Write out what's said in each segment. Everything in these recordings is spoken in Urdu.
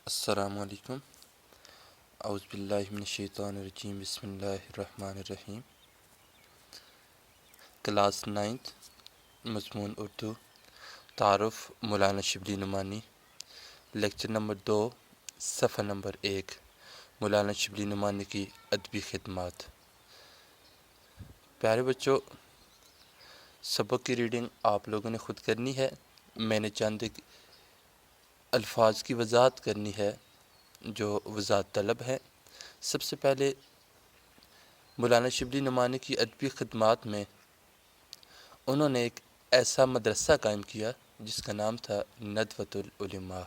السلام علیکم۔ اعوذ باللہ من الشیطان الرجیم، بسم اللہ الرحمن الرحیم۔ کلاس 9 مضمون اردو، تعارف مولانا شبلی نعمانی، لیکچر نمبر 2، صفحہ نمبر 1، مولانا شبلی نعمانی کی ادبی خدمات۔ پیارے بچوں، سبق کی ریڈنگ آپ لوگوں نے خود کرنی ہے۔ میں نے چند الفاظ کی وضاحت کرنی ہے جو وضاحت طلب ہے۔ سب سے پہلے مولانا شبلی نعمانی کی ادبی خدمات میں انہوں نے ایک ایسا مدرسہ قائم کیا جس کا نام تھا ندوۃ العلماء۔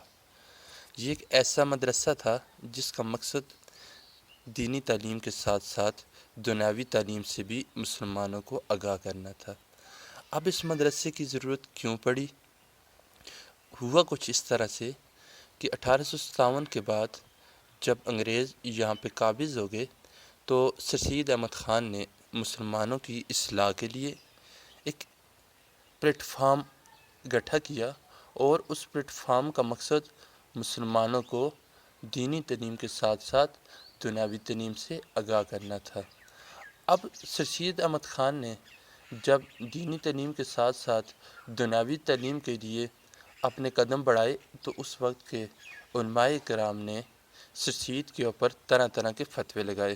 یہ ایک ایسا مدرسہ تھا جس کا مقصد دینی تعلیم کے ساتھ ساتھ دنیاوی تعلیم سے بھی مسلمانوں کو آگاہ کرنا تھا۔ اب اس مدرسے کی ضرورت کیوں پڑی؟ ہوا کچھ اس طرح سے کہ 1857 کے بعد جب انگریز یہاں پہ قابض ہو گئے تو سر سید احمد خان نے مسلمانوں کی اصلاح کے لیے ایک پلیٹ فارم گٹھا کیا، اور اس پلیٹ فارم کا مقصد مسلمانوں کو دینی تعلیم کے ساتھ ساتھ دنیاوی تعلیم سے آگاہ کرنا تھا۔ اب سر سید احمد خان نے جب دینی تعلیم کے ساتھ ساتھ دنیاوی تعلیم کے لیے اپنے قدم بڑھائے تو اس وقت کے علماء کرام نے سر سید کے اوپر طرح طرح کے فتوے لگائے۔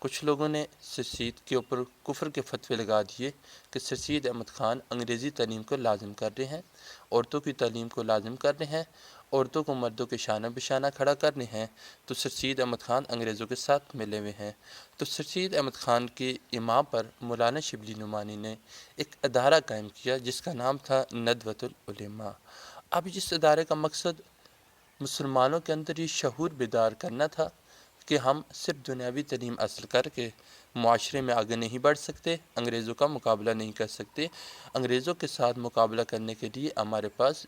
کچھ لوگوں نے سر سید کے اوپر کفر کے فتوے لگا دیے کہ سر سید احمد خان انگریزی تعلیم کو لازم کر رہے ہیں، عورتوں کی تعلیم کو لازم کر رہے ہیں، عورتوں کو مردوں کے شانہ بشانہ کھڑا کر رہے ہیں، تو سر سید احمد خان انگریزوں کے ساتھ ملے ہوئے ہیں۔ تو سر سید احمد خان کے امام پر مولانا شبلی نعمانی نے ایک ادارہ قائم کیا جس کا نام تھا ندوۃ العلماء۔ اب اس ادارے کا مقصد مسلمانوں کے اندر یہ شعور بیدار کرنا تھا کہ ہم صرف دنیاوی تعلیم حاصل کر کے معاشرے میں آگے نہیں بڑھ سکتے، انگریزوں کا مقابلہ نہیں کر سکتے۔ انگریزوں کے ساتھ مقابلہ کرنے کے لیے ہمارے پاس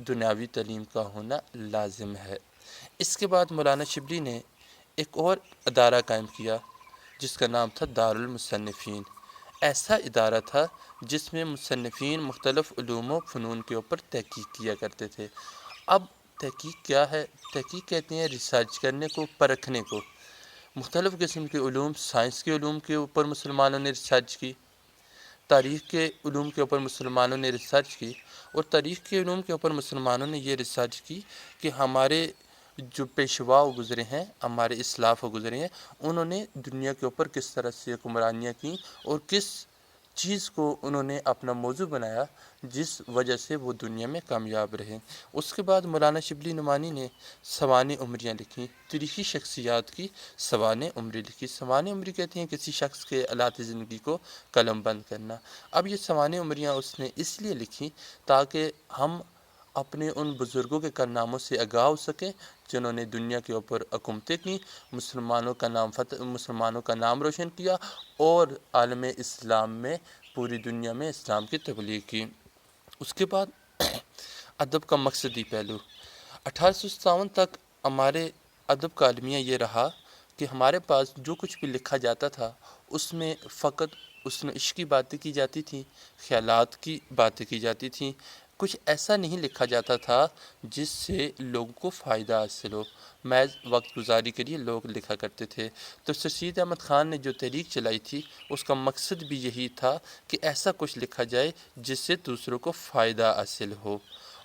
دنیاوی تعلیم کا ہونا لازم ہے۔ اس کے بعد مولانا شبلی نے ایک اور ادارہ قائم کیا جس کا نام تھا دارالمصنفین۔ ایسا ادارہ تھا جس میں مصنفین مختلف علوم و فنون کے اوپر تحقیق کیا کرتے تھے۔ اب تحقیق کیا ہے؟ تحقیق کہتے ہیں ریسرچ کرنے کو، پرکھنے کو۔ مختلف قسم کے علوم، سائنس کے علوم کے اوپر مسلمانوں نے ریسرچ کی، تاریخ کے علوم کے اوپر مسلمانوں نے ریسرچ کی، اور تاریخ کے علوم کے اوپر مسلمانوں نے یہ ریسرچ کی کہ ہمارے جو پیشوا گزرے ہیں، ہمارے اسلاف گزرے ہیں، انہوں نے دنیا کے اوپر کس طرح سے حکمرانیاں کیں اور کس چیز کو انہوں نے اپنا موضوع بنایا جس وجہ سے وہ دنیا میں کامیاب رہے۔ اس کے بعد مولانا شبلی نعمانی نے سوانح عمریاں لکھیں، تاریخی شخصیات کی سوانح عمری لکھی۔ سوانح عمری کہتے ہیں کسی شخص کے حالات زندگی کو قلم بند کرنا۔ اب یہ سوانح عمریاں اس نے اس لیے لکھی تاکہ ہم اپنے ان بزرگوں کے کارناموں سے آگاہ ہو سکیں جنہوں نے دنیا کے اوپر حکومتیں کیں، مسلمانوں کا نام روشن کیا، اور عالم اسلام میں پوری دنیا میں اسلام کی تبلیغ کی۔ اس کے بعد ادب کا مقصدی پہلو۔ 1857 تک ہمارے ادب کا المیہ یہ رہا کہ ہمارے پاس جو کچھ بھی لکھا جاتا تھا اس میں فقط حسن و عشق کی باتیں کی جاتی تھیں، خیالات کی باتیں کی جاتی تھیں۔ کچھ ایسا نہیں لکھا جاتا تھا جس سے لوگوں کو فائدہ حاصل ہو، محض وقت گزاری کے لیے لوگ لکھا کرتے تھے۔ تو سر سید احمد خان نے جو تحریک چلائی تھی اس کا مقصد بھی یہی تھا کہ ایسا کچھ لکھا جائے جس سے دوسروں کو فائدہ حاصل ہو،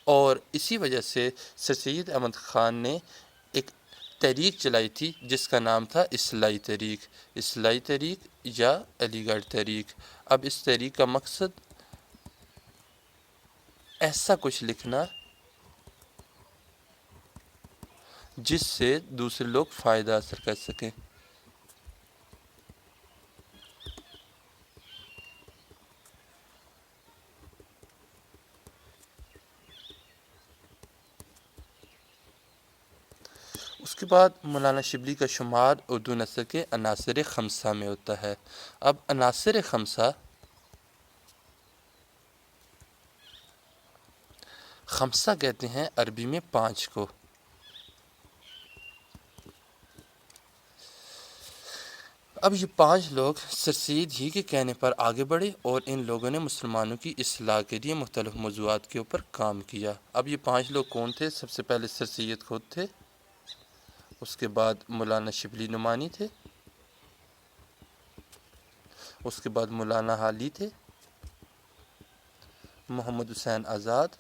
اور اسی وجہ سے سر سید احمد خان نے ایک تحریک چلائی تھی جس کا نام تھا اصلاحی تحریک، اصلاحی تحریک یا علی گڑھ تحریک۔ اب اس تحریک کا مقصد ایسا کچھ لکھنا جس سے دوسرے لوگ فائدہ حاصل کر سکیں۔ اس کے بعد مولانا شبلی کا شمار اردو نثر کے عناصر خمسہ میں ہوتا ہے۔ اب عناصر خمسہ، خمسہ کہتے ہیں عربی میں 5 کو۔ اب یہ 5 لوگ سر سید ہی کے کہنے پر آگے بڑھے اور ان لوگوں نے مسلمانوں کی اصلاح کے لیے مختلف موضوعات کے اوپر کام کیا۔ اب یہ 5 لوگ کون تھے؟ سب سے پہلے سر سید خود تھے، اس کے بعد مولانا شبلی نعمانی تھے، اس کے بعد مولانا حالی تھے، محمد حسین آزاد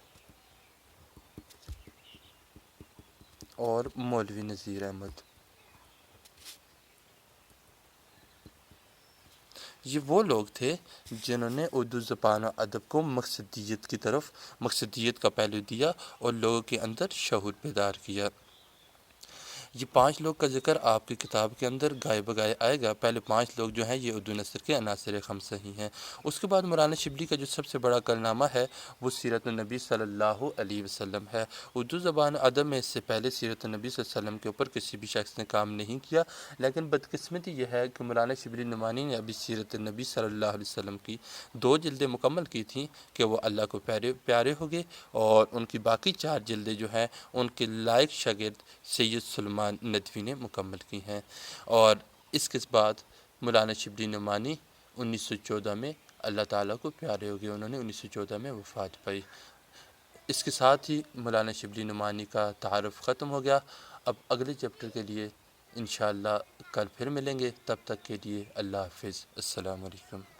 اور مولوی نذیر احمد۔ یہ وہ لوگ تھے جنہوں نے اردو زبان و ادب کو مقصدیت کا پہلو دیا اور لوگوں کے اندر شعور بیدار کیا۔ یہ 5 لوگ کا ذکر آپ کی کتاب کے اندر گائے بگائے آئے گا۔ پہلے 5 لوگ جو ہیں یہ اردو نثر کے عناصر خمسہ ہی ہیں۔ اس کے بعد مولانا شبلی کا جو سب سے بڑا کارنامہ ہے وہ سیرت النبی صلی اللہ علیہ وسلم ہے۔ اردو زبان ادب میں اس سے پہلے سیرت النبی صلی اللہ علیہ وسلم کے اوپر کسی بھی شخص نے کام نہیں کیا، لیکن بدقسمتی یہ ہے کہ مولانا شبلی نعمانی نے ابھی سیرت النبی صلی اللہ علیہ وسلم کی 2 جلدیں مکمل کی تھیں کہ وہ اللہ کو پیارے ہو گئے، اور ان کی باقی 4 جلدیں جو ہیں ان کے لائق شاگرد سید سلمان ندوی نے مکمل کی ہیں۔ اور اس کے بعد مولانا شبلی نعمانی 1914 میں اللہ تعالیٰ کو پیارے ہو گئے، انہوں نے 1914 میں وفات پائی۔ اس کے ساتھ ہی مولانا شبلی نعمانی کا تعارف ختم ہو گیا۔ اب اگلے چیپٹر کے لیے انشاءاللہ کل پھر ملیں گے، تب تک کے لیے اللہ حافظ، السلام علیکم۔